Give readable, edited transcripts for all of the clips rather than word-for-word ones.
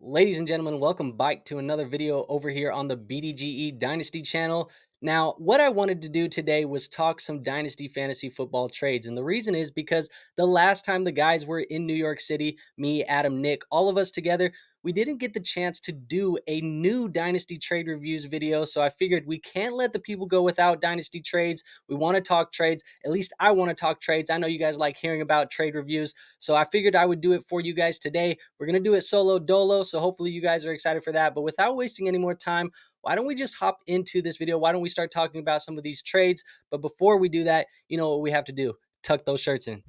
Ladies and gentlemen, welcome back to another video over here on the BDGE Dynasty channel. Now, what I wanted to do today was talk some Dynasty fantasy football trades. And the reason is because the last time the guys were in New York City, me, Adam, Nick, all of us together, we didn't get the chance to do a new Dynasty trade reviews video. So I figured we can't let the people go without Dynasty trades. We want to talk trades. At least I want to talk trades. I know you guys like hearing about trade reviews. So I figured I would do it for you guys today. We're going to do it solo dolo. So hopefully you guys are excited for that. But without wasting any more time, why don't we just hop into this video? Why don't we start talking about some of these trades? But before we do that, you know what we have to do. Tuck those shirts in.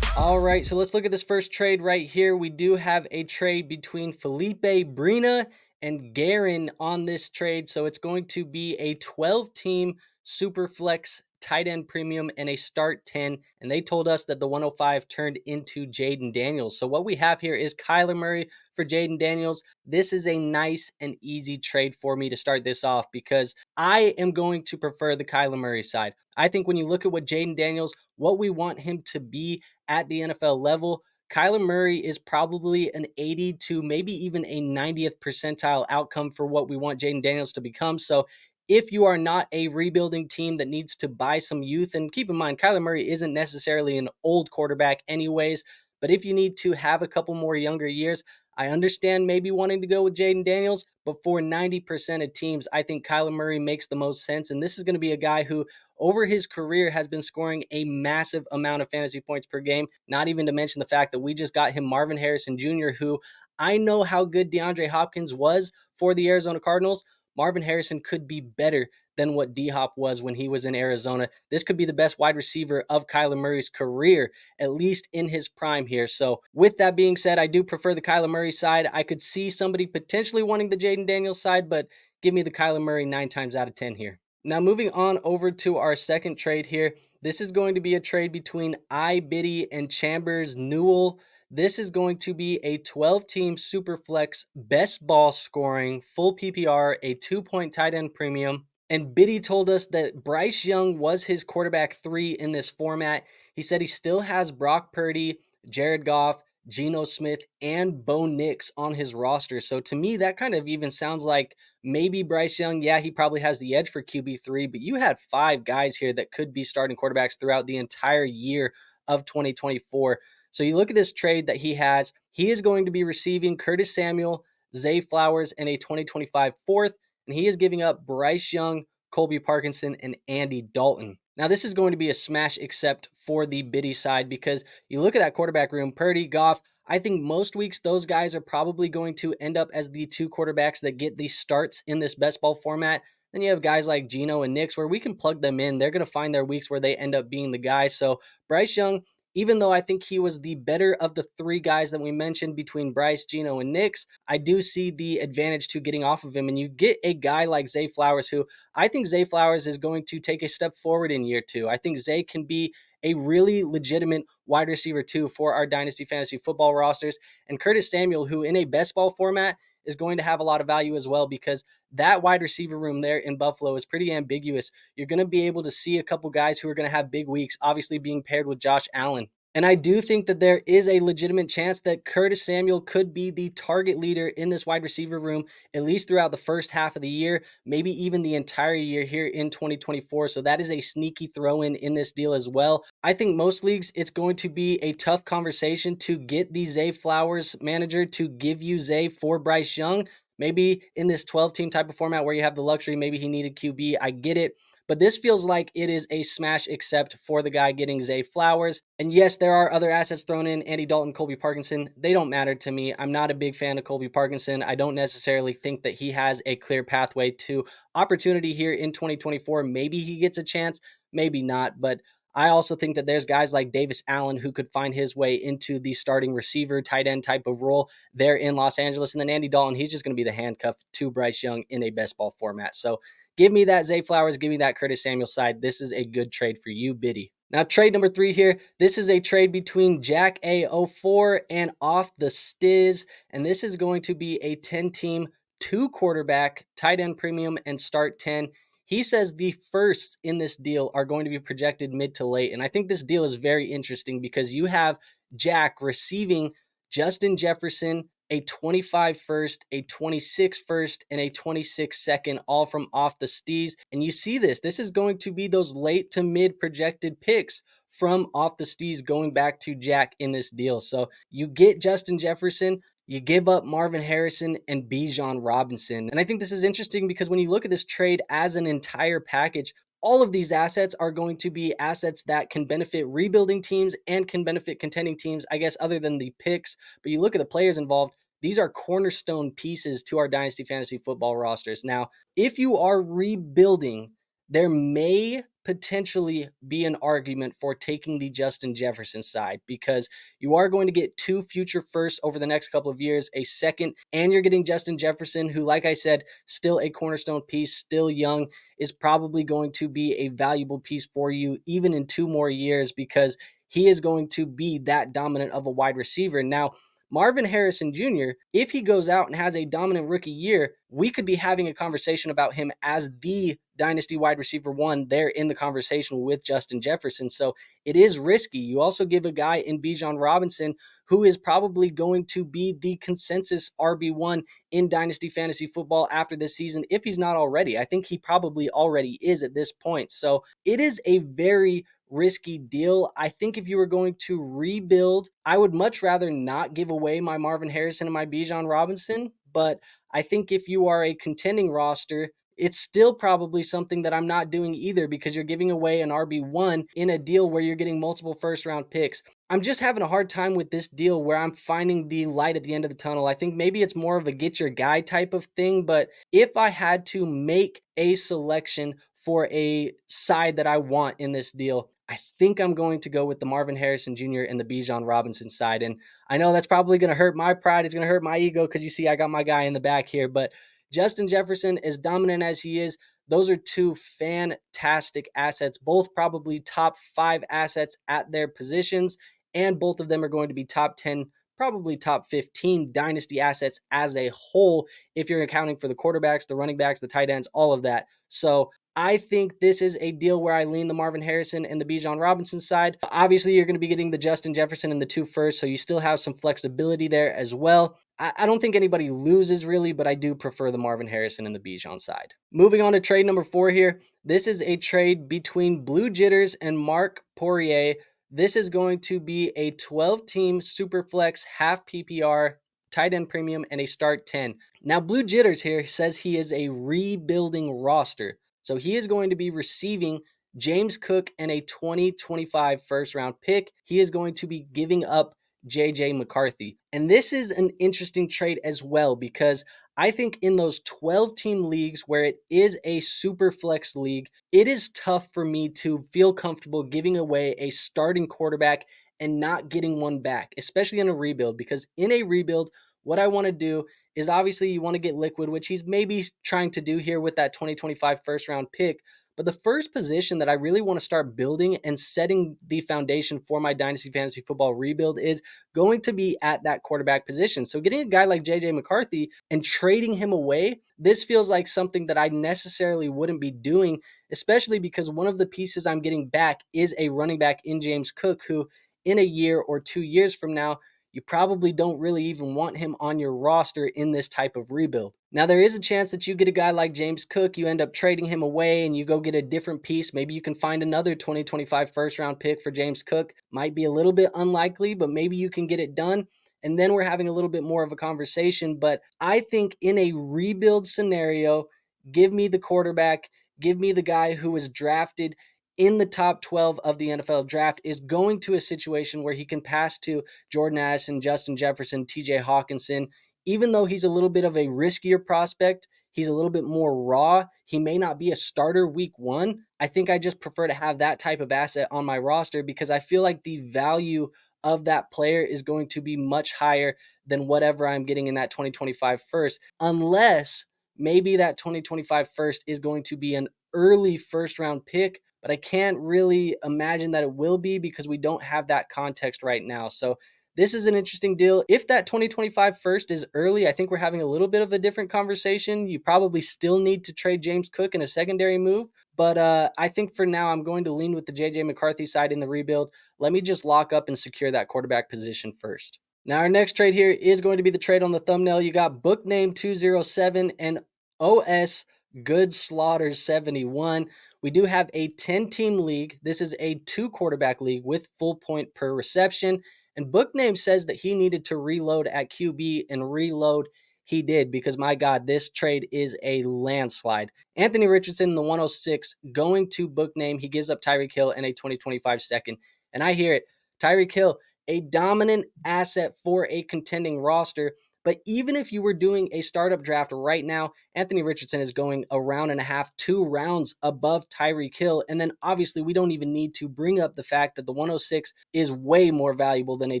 All right, so let's look at this first trade right here. We do have a trade between Felipe Brina and Guerin on this trade. So it's going to be a 12-team super flex tight end premium and a start 10. And they told us that the 105 turned into Jaden Daniels. So what we have here is Kyler Murray for Jaden Daniels. This is a nice and easy trade for me to start this off because I am going to prefer the Kyler Murray side. I think when you look at what Jaden Daniels, what we want him to be at the NFL level, Kyler Murray is probably an 80 to maybe even a 90th percentile outcome for what we want Jaden Daniels to become. So if you are not a rebuilding team that needs to buy some youth, and keep in mind, Kyler Murray isn't necessarily an old quarterback anyways, but if you need to have a couple more younger years, I understand maybe wanting to go with Jaden Daniels, but for 90% of teams, I think Kyler Murray makes the most sense. And this is going to be a guy who over his career has been scoring a massive amount of fantasy points per game, not even to mention the fact that we just got him Marvin Harrison Jr., who I know how good DeAndre Hopkins was for the Arizona Cardinals. Marvin Harrison could be better than what D-Hop was when he was in Arizona. This could be the best wide receiver of Kyler Murray's career, at least in his prime here. So with that being said, I do prefer the Kyler Murray side. I could see somebody potentially wanting the Jaden Daniels side, but give me the Kyler Murray 9 times out of 10 here. Now moving on over to our second trade here. This is going to be a trade between iBiddy and Chambers Newell. This is going to be a 12-team Superflex best ball scoring, full PPR, a 2-point tight end premium. And Biddy told us that Bryce Young was his quarterback 3 in this format. He said he still has Brock Purdy, Jared Goff, Geno Smith, and Bo Nix on his roster. So to me, that kind of even sounds like maybe Bryce Young, yeah, he probably has the edge for QB3, but you had 5 guys here that could be starting quarterbacks throughout the entire year of 2024. So you look at this trade that he has, he is going to be receiving Curtis Samuel, Zay Flowers, and a 2025 fourth, and he is giving up Bryce Young, Colby Parkinson, and Andy Dalton. Now, this is going to be a smash except for the Biddy side because you look at that quarterback room, Purdy, Goff, I think most weeks those guys are probably going to end up as the 2 quarterbacks that get these starts in this best ball format. Then you have guys like Geno and Nix where we can plug them in. They're going to find their weeks where they end up being the guy. So Bryce Young, even though I think he was the better of the 3 guys that we mentioned between Bryce, Geno, and Nix, I do see the advantage to getting off of him. And you get a guy like Zay Flowers, who I think Zay Flowers is going to take a step forward in year 2. I think Zay can be a really legitimate wide receiver 2 for our Dynasty Fantasy Football rosters. And Curtis Samuel, who in a best ball format is going to have a lot of value as well because that wide receiver room there in Buffalo is pretty ambiguous. You're going to be able to see a couple guys who are going to have big weeks, obviously being paired with Josh Allen. And I do think that there is a legitimate chance that Curtis Samuel could be the target leader in this wide receiver room, at least throughout the first half of the year, maybe even the entire year here in 2024. So that is a sneaky throw in this deal as well. I think most leagues, it's going to be a tough conversation to get the Zay Flowers manager to give you Zay for Bryce Young. Maybe in this 12-team type of format where you have the luxury, maybe he needed QB. I get it. But this feels like it is a smash except for the guy getting Zay Flowers. And yes, there are other assets thrown in, Andy Dalton, Colby Parkinson. They don't matter to me. I'm not a big fan of Colby Parkinson. I don't necessarily think that he has a clear pathway to opportunity here in 2024. Maybe he gets a chance, maybe not. But I also think that there's guys like Davis Allen who could find his way into the starting receiver, tight end type of role there in Los Angeles. And then Andy Dalton, he's just going to be the handcuff to Bryce Young in a best ball format. So give me that Zay Flowers. Give me that Curtis Samuel side. This is a good trade for you, Biddy. Now, trade number 3 here. This is a trade between Jack A04 and Off the Stiz. And this is going to be a 10-team, 2-quarterback, tight end premium, and start 10. He says the firsts in this deal are going to be projected mid to late. And I think this deal is very interesting because you have Jack receiving Justin Jefferson, a 25 first, a 26 first, and a 26 second, all from off the stees. And you see this. This is going to be those late to mid projected picks from off the stees going back to Jack in this deal. So you get Justin Jefferson, you give up Marvin Harrison and Bijan Robinson. And I think this is interesting because when you look at this trade as an entire package, all of these assets are going to be assets that can benefit rebuilding teams and can benefit contending teams, I guess, other than the picks. But you look at the players involved, these are cornerstone pieces to our Dynasty Fantasy Football rosters. Now, if you are rebuilding, there may potentially be an argument for taking the Justin Jefferson side because you are going to get 2 future firsts over the next couple of years, a second, and you're getting Justin Jefferson, who, like I said, still a cornerstone piece, still young, is probably going to be a valuable piece for you even in 2 more years because he is going to be that dominant of a wide receiver. Now, Marvin Harrison Jr., if he goes out and has a dominant rookie year, we could be having a conversation about him as the Dynasty wide receiver 1 there in the conversation with Justin Jefferson. So it is risky. You also give a guy in Bijan Robinson who is probably going to be the consensus RB1 in Dynasty Fantasy Football after this season, if he's not already. I think he probably already is at this point. So it is a very risky deal. I think if you were going to rebuild, I would much rather not give away my Marvin Harrison and my Bijan Robinson. But I think if you are a contending roster, it's still probably something that I'm not doing either because you're giving away an RB1 in a deal where you're getting multiple first round picks. I'm just having a hard time with this deal where I'm finding the light at the end of the tunnel. I think maybe it's more of a get your guy type of thing, but if I had to make a selection for a side that I want in this deal, I think I'm going to go with the Marvin Harrison Jr. and the Bijan Robinson side. And I know that's probably going to hurt my pride. It's going to hurt my ego because you see I got my guy in the back here. But Justin Jefferson, as dominant as he is, those are 2 fantastic assets, both probably top 5 assets at their positions. And both of them are going to be top 10, probably top 15 dynasty assets as a whole, if you're accounting for the quarterbacks, the running backs, the tight ends, all of that. So I think this is a deal where I lean the Marvin Harrison and the Bijan Robinson side. Obviously, you're going to be getting the Justin Jefferson and the 2 first, so you still have some flexibility there as well. I don't think anybody loses really, but I do prefer the Marvin Harrison and the Bijan side. Moving on to trade number 4 here. This is a trade between Blue Jitters and Mark Poirier. This is going to be a 12-team Superflex half PPR tight end premium and a start 10. Now, Blue Jitters here says he is a rebuilding roster. So he is going to be receiving James Cook and a 2025 first round pick. He is going to be giving up JJ McCarthy. And this is an interesting trade as well because I think in those 12-team leagues where it is a super flex league, it is tough for me to feel comfortable giving away a starting quarterback and not getting one back, especially in a rebuild, because in a rebuild, what I want to do is obviously you want to get liquid, which he's maybe trying to do here with that 2025 first round pick. But the first position that I really want to start building and setting the foundation for my Dynasty Fantasy Football rebuild is going to be at that quarterback position. So getting a guy like JJ McCarthy and trading him away, this feels like something that I necessarily wouldn't be doing, especially because one of the pieces I'm getting back is a running back in James Cook, who in a year or 2 years from now, you probably don't really even want him on your roster in this type of rebuild. Now, there is a chance that you get a guy like James Cook, you end up trading him away and you go get a different piece. Maybe you can find another 2025 first round pick for James Cook. Might be a little bit unlikely, but maybe you can get it done. And then we're having a little bit more of a conversation. But I think in a rebuild scenario, give me the quarterback, give me the guy who was drafted in the top 12 of the NFL draft, is going to a situation where he can pass to Jordan Addison, Justin Jefferson, TJ Hawkinson. Even though he's a little bit of a riskier prospect, he's a little bit more raw. He may not be a starter week 1. I think I just prefer to have that type of asset on my roster because I feel like the value of that player is going to be much higher than whatever I'm getting in that 2025 first, unless maybe that 2025 first is going to be an early first round pick, but I can't really imagine that it will be because we don't have that context right now. So this is an interesting deal. If that 2025 first is early, I think we're having a little bit of a different conversation. You probably still need to trade James Cook in a secondary move. But I think for now, I'm going to lean with the JJ McCarthy side in the rebuild. Let me just lock up and secure that quarterback position first. Now, our next trade here is going to be the trade on the thumbnail. You got book name 207 and OS Good Slaughter 71. We do have a 10-team league. This is a 2-quarterback league with full point per reception. And book name says that he needed to reload at QB, and reload he did, because my God, this trade is a landslide. Anthony Richardson, the 106, going to book name. He gives up Tyreek Hill and a 2025 second. And I hear it. Tyreek Hill, a dominant asset for a contending roster. But even if you were doing a startup draft right now, Anthony Richardson is going a round and a half, 2 rounds above Tyreek Hill. And then obviously we don't even need to bring up the fact that the 106 is way more valuable than a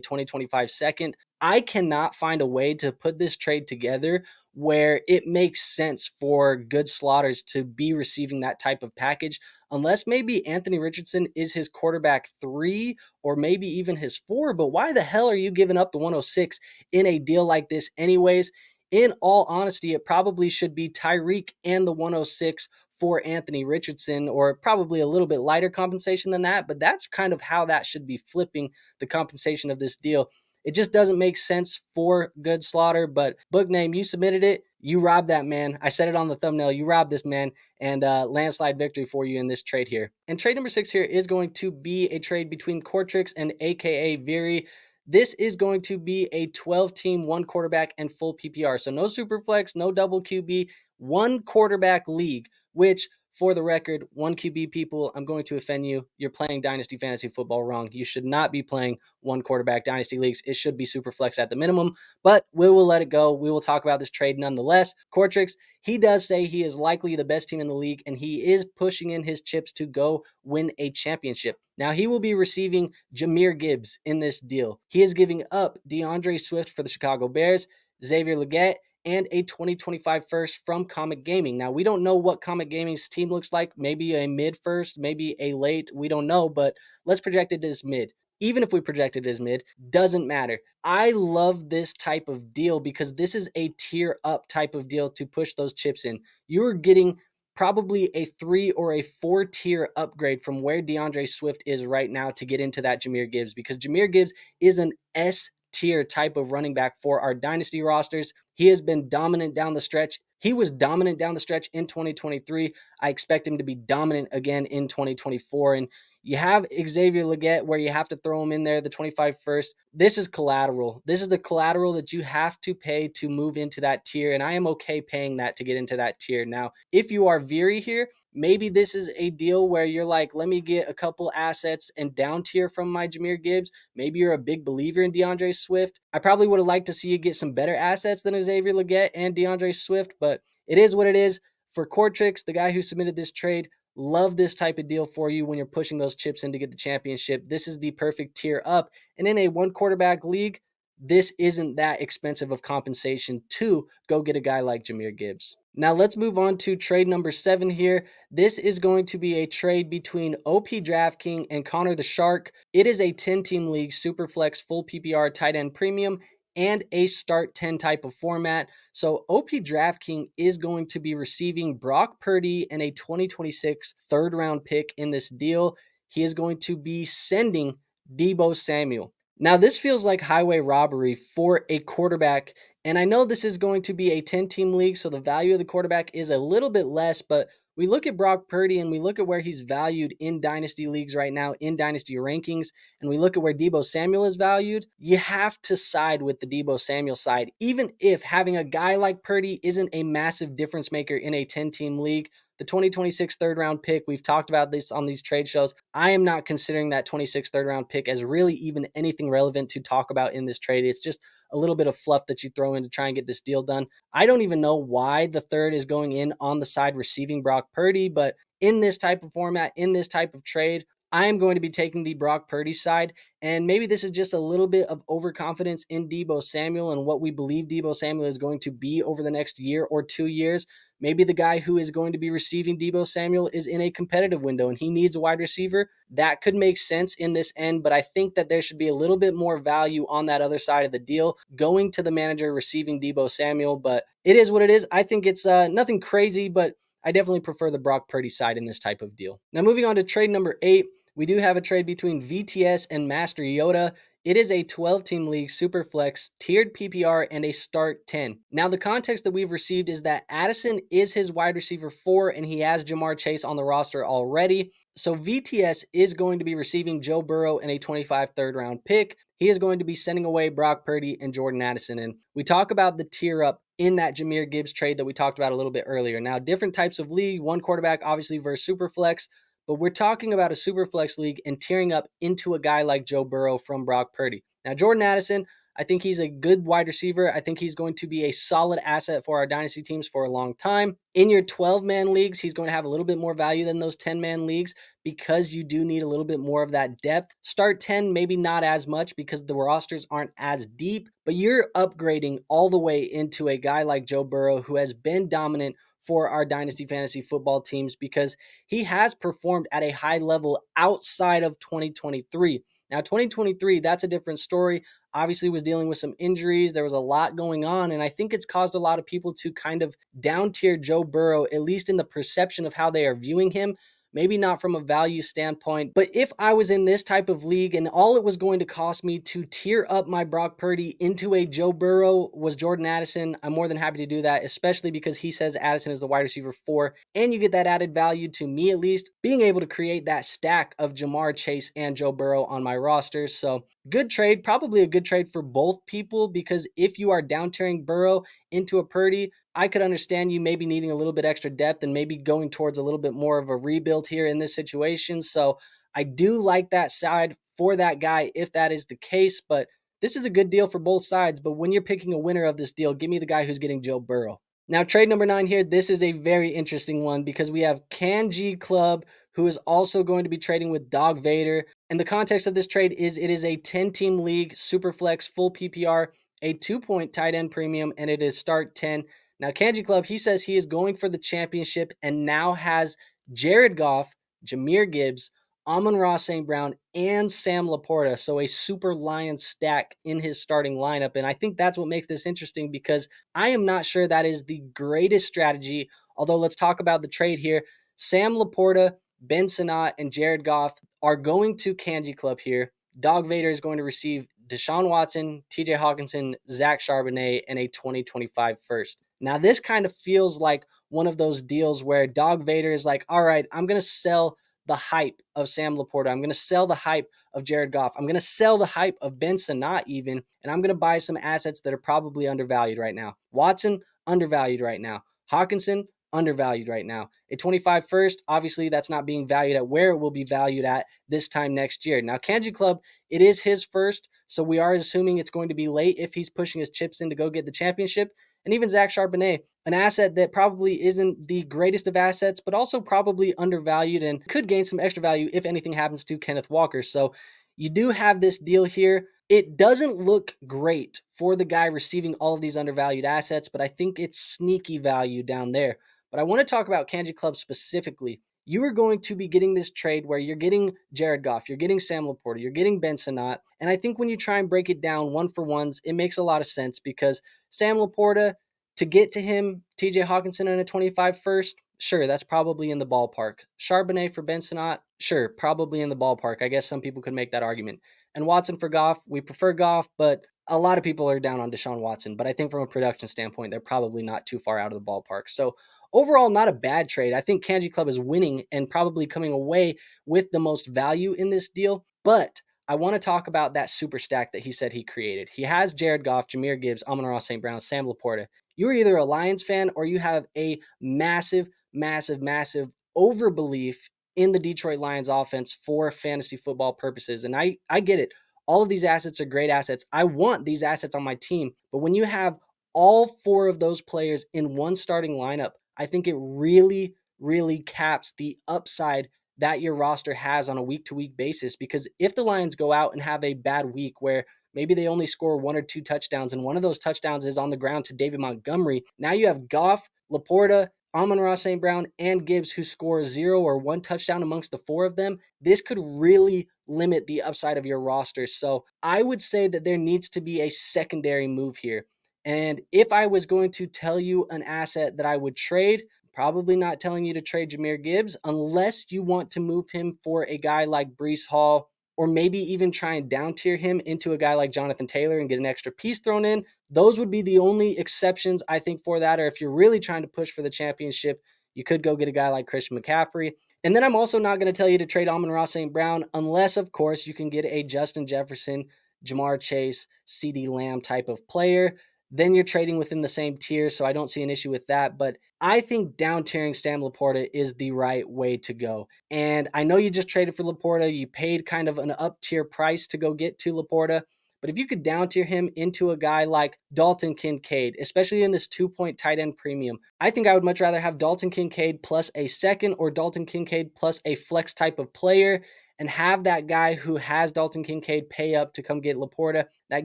2025 second. I cannot find a way to put this trade together where it makes sense for Good Slaughters to be receiving that type of package, unless maybe Anthony Richardson is his quarterback 3 or maybe even his 4. But why the hell are you giving up the 106 in a deal like this anyways? In all honesty, it probably should be Tyreek and the 106 for Anthony Richardson, or probably a little bit lighter compensation than that. But that's kind of how that should be flipping the compensation of this deal. It just doesn't make sense for Good Slaughter, but book name, you submitted it. You robbed that man. I said it on the thumbnail. You robbed this man, and landslide victory for you in this trade here. And trade number 6 here is going to be a trade between Cortrix and AKA Viri. This is going to be a 12-team, 1-quarterback, and full PPR. So no super flex, no double QB, 1-quarterback league, which, for the record, 1 QB people, I'm going to offend you. You're playing Dynasty Fantasy Football wrong. You should not be playing 1-quarterback Dynasty leagues. It should be super flex at the minimum, but we will let it go. We will talk about this trade nonetheless. Cortrix, he does say he is likely the best team in the league, and he is pushing in his chips to go win a championship. Now, he will be receiving Jahmyr Gibbs in this deal. He is giving up DeAndre Swift for the Chicago Bears, Xavier Legette, and a 2025 first from Comet Gaming. Now, we don't know what Comet Gaming's team looks like. Maybe a mid first, maybe a late. We don't know, but let's project it as mid. Even if we project it as mid, doesn't matter. I love this type of deal because this is a tier up type of deal to push those chips in. You're getting probably a 3 or a 4 tier upgrade from where DeAndre Swift is right now to get into that Jahmyr Gibbs, because Jahmyr Gibbs is an S tier type of running back for our dynasty rosters. He has been dominant down the stretch. He was dominant down the stretch in 2023. I expect him to be dominant again in 2024. And you have Xavier Legette where you have to throw him in there, the 25 first. This is collateral. This is the collateral that you have to pay to move into that tier, and I am okay paying that to get into that tier. Now, if you are Viri here, maybe this is a deal where you're like, let me get a couple assets and down tier from my Jahmyr Gibbs. Maybe you're a big believer in DeAndre Swift. I probably would have liked to see you get some better assets than Xavier Legette and DeAndre Swift, but it is what it is. For Cortrix, the guy who submitted this trade, love this type of deal for you when you're pushing those chips in to get the championship. This is the perfect tier up. And in a 1-quarterback league, this isn't that expensive of compensation to go get a guy like Jahmyr Gibbs. Now let's move on to trade number 7 here. This is going to be a trade between OP DraftKings and Connor the Shark. It is a 10-team league, Superflex, full PPR, tight end premium, and a start 10 type of format. So OP DraftKings is going to be receiving Brock Purdy and a 2026 third round pick in this deal. He is going to be sending Deebo Samuel. Now, this feels like highway robbery for a quarterback, and I know this is going to be a 10-team league, so the value of the quarterback is a little bit less, but we look at Brock Purdy and we look at where he's valued in dynasty leagues right now, in dynasty rankings, and we look at where Deebo Samuel is valued. You have to side with the Deebo Samuel side, even if having a guy like Purdy isn't a massive difference maker in a 10-team league. The 2026 third round pick, we've talked about this on these trade shows. I am not considering that 26 third round pick as really even anything relevant to talk about in this trade. It's just a little bit of fluff that you throw in to try and get this deal done. I don't even know why the third is going in on the side receiving Brock Purdy, but in this type of format, in this type of trade, I am going to be taking the Brock Purdy side, and maybe this is just a little bit of overconfidence in Deebo Samuel and what we believe Deebo Samuel is going to be over the next year or 2 years. maybe the guy who is going to be receiving Deebo Samuel is in a competitive window and he needs a wide receiver. That could make sense in this end, but I think that there should be a little bit more value on that other side of the deal going to the manager receiving Deebo Samuel. But it is what it is. I think it's nothing crazy, but I definitely prefer the Brock Purdy side in this type of deal. Now, moving on to trade number 8, we do have a trade between VTS and Master Yoda. It is a 12-team league, super flex, tiered PPR, and a start 10. Now, the context that we've received is that Addison is his wide receiver 4, and he has Jamar Chase on the roster already. So VTS is going to be receiving Joe Burrow and a 25 third-round pick. He is going to be sending away Brock Purdy and Jordan Addison. And we talk about the tier up in that Jahmyr Gibbs trade that we talked about a little bit earlier. Now, different types of league, one quarterback obviously versus super flex, but we're talking about a super flex league and tearing up into a guy like Joe Burrow from Brock Purdy. Now, Jordan Addison, I think he's a good wide receiver. I think he's going to be a solid asset for our dynasty teams for a long time. In your 12-man leagues, he's going to have a little bit more value than those 10-man leagues because you do need a little bit more of that depth. Start 10, maybe not as much because the rosters aren't as deep, but you're upgrading all the way into a guy like Joe Burrow who has been dominant for our dynasty fantasy football teams because he has performed at a high level outside of 2023. Now, 2023, that's a different story. Obviously was dealing with some injuries. There was a lot going on, and I think it's caused a lot of people to kind of down tier Joe Burrow, at least in the perception of how they are viewing him. Maybe not from a value standpoint, but if I was in this type of league and all it was going to cost me to tier up my Brock Purdy into a Joe Burrow was Jordan Addison, I'm more than happy to do that, especially because he says Addison is the wide receiver 4, and you get that added value to me at least, being able to create that stack of Jamar Chase and Joe Burrow on my roster. So good trade, probably a good trade for both people because if you are down tiering Burrow into a Purdy, I could understand you maybe needing a little bit extra depth and maybe going towards a little bit more of a rebuild here in this situation. So I do like that side for that guy if that is the case, but this is a good deal for both sides. But when you're picking a winner of this deal, give me the guy who's getting Joe Burrow. Now, trade number 9 here, this is a very interesting one because we have Kanji Club, who is also going to be trading with Dog Vader. And the context of this trade is it is a 10-team league, super flex, full PPR, a 2-point tight end premium, and it is start 10. Now, Kanji Club, he says he is going for the championship and now has Jared Goff, Jahmyr Gibbs, Amon-Ra St. Brown, and Sam Laporta. So a super Lion stack in his starting lineup. And I think that's what makes this interesting because I am not sure that is the greatest strategy. Although let's talk about the trade here. Sam Laporta, Ben Sinnott, and Jared Goff are going to Kanji Club here. Dog Vader is going to receive Deshaun Watson, TJ Hawkinson, Zach Charbonnet, and a 2025 first. Now, this kind of feels like one of those deals where Dog Vader is like, all right, I'm going to sell the hype of Sam Laporta. I'm going to sell the hype of Jared Goff. I'm going to sell the hype of Ben Sinnott even, and I'm going to buy some assets that are probably undervalued right now. Watson, undervalued right now. Hawkinson, undervalued right now. A 25 first, obviously that's not being valued at where it will be valued at this time next year. Now, Kanji Club, it is his first, so we are assuming it's going to be late if he's pushing his chips in to go get the championship. And even Zach Charbonnet, an asset that probably isn't the greatest of assets, but also probably undervalued and could gain some extra value if anything happens to Kenneth Walker. So you do have this deal here. It doesn't look great for the guy receiving all of these undervalued assets, but I think it's sneaky value down there. But I want to talk about Kanji Club specifically. You are going to be getting this trade where you're getting Jared Goff, you're getting Sam Laporta, you're getting Ben Sinnott. And I think when you try and break it down one for ones, it makes a lot of sense because Sam Laporta, to get to him, TJ Hawkinson in a 25 first, sure, that's probably in the ballpark. Charbonnet for Ben Sinnott, sure, probably in the ballpark. I guess some people could make that argument. And Watson for Goff, we prefer Goff, but a lot of people are down on Deshaun Watson. But I think from a production standpoint, they're probably not too far out of the ballpark. So overall, not a bad trade. I think Kanji Club is winning and probably coming away with the most value in this deal. But I want to talk about that super stack that he said he created. He has Jared Goff, Jahmyr Gibbs, Amon-Ra St. Brown, Sam Laporta. You're either a Lions fan or you have a massive overbelief in the Detroit Lions offense for fantasy football purposes. And I get it. All of these assets are great assets. I want these assets on my team. But when you have all 4 of those players in one starting lineup, I think it really, really caps the upside that your roster has on a week-to-week basis. Because if the Lions go out and have a bad week where maybe they only score 1 or 2 touchdowns, and one of those touchdowns is on the ground to David Montgomery, now you have Goff, Laporta, Amon-Ra St. Brown and Gibbs, who score 0 or 1 touchdown amongst the 4 of them, this could really limit the upside of your roster. So I would say that there needs to be a secondary move here. And if I was going to tell you an asset that I would trade, probably not telling you to trade Jahmyr Gibbs unless you want to move him for a guy like Breece Hall, or maybe even try and down tier him into a guy like Jonathan Taylor and get an extra piece thrown in. Those would be the only exceptions, I think, for that. Or if you're really trying to push for the championship, you could go get a guy like Christian McCaffrey. And then I'm also not going to tell you to trade Amon-Ra St. Brown unless, of course, you can get a Justin Jefferson, Jamar Chase, CeeDee Lamb type of player. Then you're trading within the same tier, so I don't see an issue with that. But I think down tiering Sam Laporta is the right way to go. And I know you just traded for Laporta. You paid kind of an up tier price to go get to Laporta. But if you could down tier him into a guy like Dalton Kincaid, especially in this 2-point tight end premium, I think I would much rather have Dalton Kincaid plus a second or Dalton Kincaid plus a flex type of player and have that guy who has Dalton Kincaid pay up to come get Laporta. That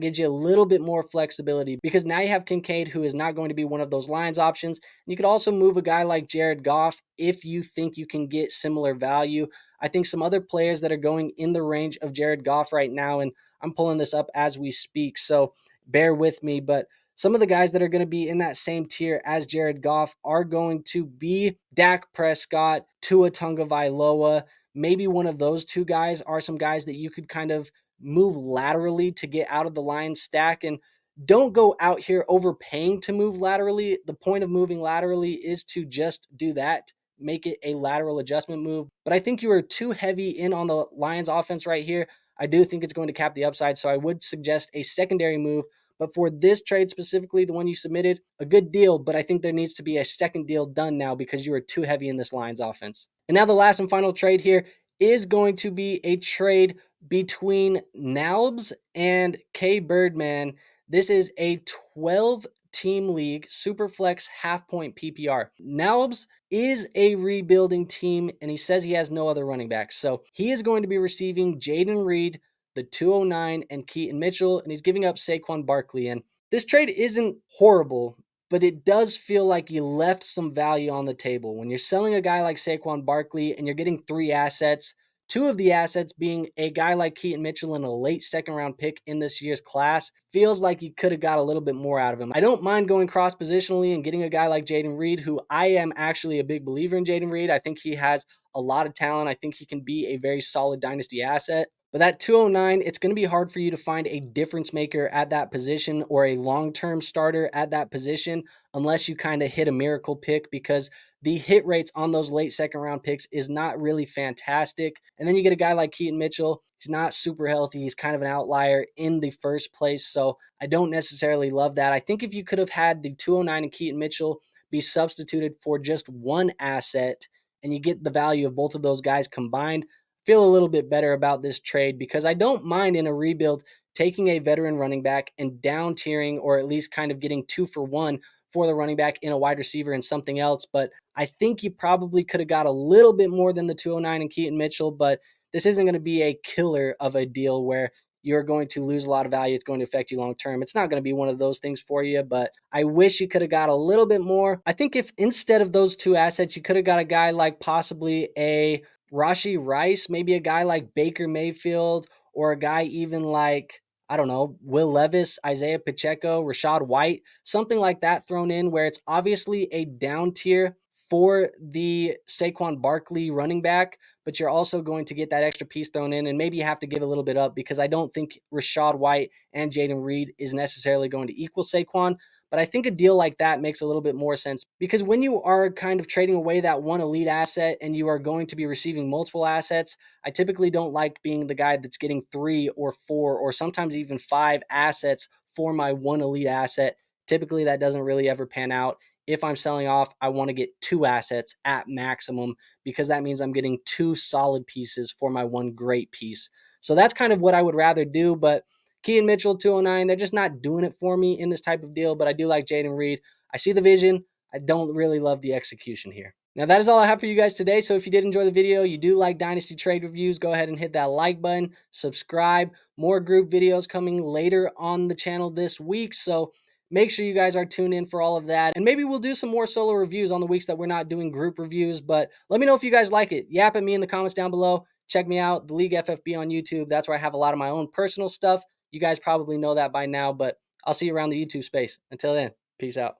gives you a little bit more flexibility because now you have Kincaid, who is not going to be one of those Lions options. You could also move a guy like Jared Goff if you think you can get similar value. I think some other players that are going in the range of Jared Goff right now, and I'm pulling this up as we speak, so bear with me, but some of the guys that are going to be in that same tier as Jared Goff are going to be Dak Prescott, Tua Tagovailoa. Maybe one of those two guys are some guys that you could kind of move laterally to get out of the Lions stack. And don't go out here overpaying to move laterally. The point of moving laterally is to just do that, make it a lateral adjustment move. But I think you are too heavy in on the Lions offense right here. I do think it's going to cap the upside, so I would suggest a secondary move. But for this trade specifically, the one you submitted, a good deal, but I think there needs to be a second deal done now because you are too heavy in this Lions offense. And now the last and final trade here is going to be a trade between Nalbs and K Birdman. This is a 12-team league, Superflex half-point PPR. Nalbs is a rebuilding team, and he says he has no other running backs. So he is going to be receiving Jaden Reed, the 209, and Keaton Mitchell, and he's giving up Saquon Barkley. And this trade isn't horrible, but it does feel like you left some value on the table. When you're selling a guy like Saquon Barkley and you're getting 3 assets, 2 of the assets being a guy like Keaton Mitchell and a late second-round pick in this year's class, feels like you could have got a little bit more out of him. I don't mind going cross-positionally and getting a guy like Jaden Reed, who I am actually a big believer in Jaden Reed. I think he has a lot of talent. I think he can be a very solid dynasty asset. But that 209, it's going to be hard for you to find a difference maker at that position or a long-term starter at that position unless you kind of hit a miracle pick, because the hit rates on those late second round picks is not really fantastic. And then you get a guy like Keaton Mitchell. He's not super healthy. He's kind of an outlier in the first place. So I don't necessarily love that. I think if you could have had the 209 and Keaton Mitchell be substituted for just one asset and you get the value of both of those guys combined, feel a little bit better about this trade, because I don't mind in a rebuild taking a veteran running back and down tiering, or at least kind of getting 2 for 1 for the running back in a wide receiver and something else. But I think you probably could have got a little bit more than the 209 and Keaton Mitchell, but this isn't going to be a killer of a deal where you're going to lose a lot of value. It's going to affect you long term. It's not going to be one of those things for you, but I wish you could have got a little bit more. I think if instead of those 2 assets, you could have got a guy like possibly a Rashee Rice, maybe a guy like Baker Mayfield, or a guy even like, I don't know, Will Levis, Isaiah Pacheco, Rashad White, something like that thrown in where it's obviously a down tier for the Saquon Barkley running back, but you're also going to get that extra piece thrown in, and maybe you have to give a little bit up, because I don't think Rashad White and Jaden Reed is necessarily going to equal Saquon. But I think a deal like that makes a little bit more sense, because when you are kind of trading away that one elite asset and you are going to be receiving multiple assets, I typically don't like being the guy that's getting 3 or 4 or sometimes even 5 assets for my one elite asset. Typically, that doesn't really ever pan out. If I'm selling off, I want to get 2 assets at maximum, because that means I'm getting 2 solid pieces for my one great piece. So that's kind of what I would rather do, but Keaton Mitchell, 209, they're just not doing it for me in this type of deal, but I do like Jaden Reed. I see the vision. I don't really love the execution here. Now, that is all I have for you guys today. So if you did enjoy the video, you do like Dynasty trade reviews, go ahead and hit that like button, subscribe. More group videos coming later on the channel this week. So Make sure you guys are tuned in for all of that. And maybe we'll do some more solo reviews on the weeks that we're not doing group reviews. But let me know if you guys like it. Yap at me in the comments down below. Check me out, the League FFB on YouTube. That's where I have a lot of my own personal stuff. You guys probably know that by now, but I'll see you around the YouTube space. Until then, peace out.